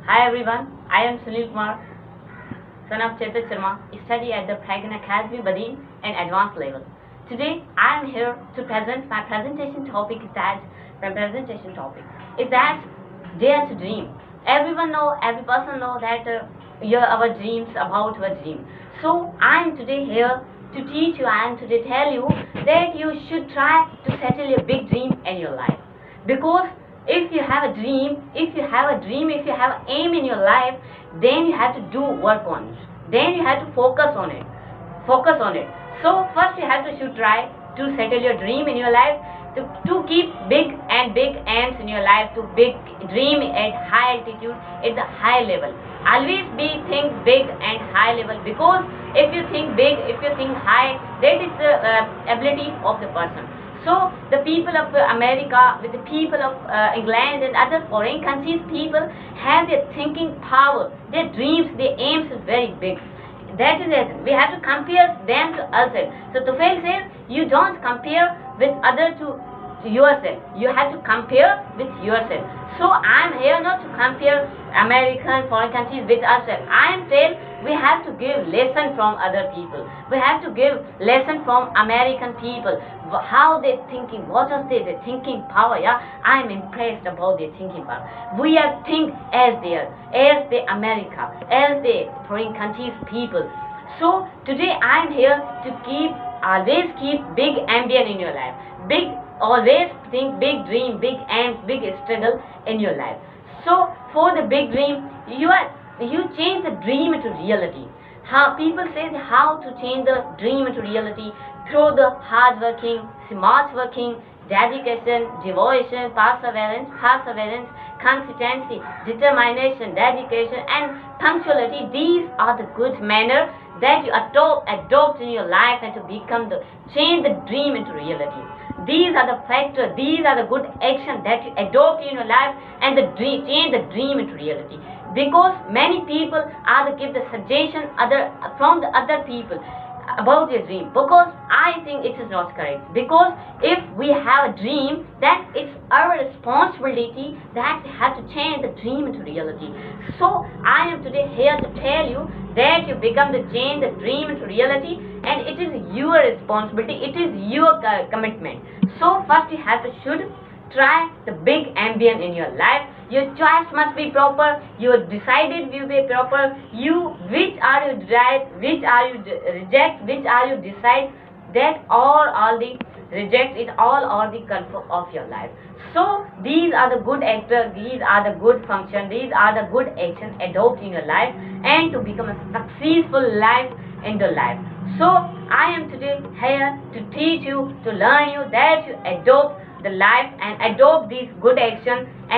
Hi everyone, I am Suneel Kumar, son of Chetan Sharma, study at the Paragon Academy, Badin and advanced level. Today I am here to present my presentation topic is that dare to dream. Every person know that our dreams about our dream. So I am today here to teach you and to tell you that you should try to settle a big dream in your life. Because if you have a dream, if you have an aim in your life, then you have to do work on it. Then you have to focus on it. So first you have to should try to settle your dream in your life, to keep big aims in your life, to big dream at high altitude, at the high level. Always think big and high level, because if you think big, if you think high, that is the ability of the person. So the people of America, with the people of England and other foreign countries, people have their thinking power, their dreams, their aims is very big. That is it. We have to compare them to ourselves. So Tufel says, you don't compare with others to yourself. You have to compare with yourself. So I am here not to compare American foreign countries with ourselves. I am saying we have to give lesson from other people. We have to give lesson from American people. How they thinking, what is their thinking power? Yeah, I am impressed about their thinking power. We are think as the America, as the foreign countries people. So today I am here to always keep big ambition in your life. Always think big dream, big aims, big struggle in your life. So for the big dream, you change the dream into reality. How people say how to change the dream into reality? Through the hard working, smart working, dedication, devotion, perseverance, consistency, determination, dedication, and punctuality. These are the good manner that you adopt in your life, and to change the dream into reality. These are the factors, these are the good actions that you adopt in your life, and change the dream into reality. Because many people give the suggestion from the other people about their dream, because I think it is not correct. Because if we have a dream, then it's our responsibility that we have to change the dream into reality. So I am today here to tell you that you change the dream into reality, and it is your responsibility, it is your commitment. So first you should try the big ambition in your life. Your choice must be proper, your decided will be proper. Which are you right, which are you reject, which are you decide, that all the reject it, all are the confirm of your life. So these are the good actors, these are the good function, these are the good actions adopt in your life, and to become a successful life in the life. So I am today here to teach you, to learn you that you adopt the life and adopt these good actions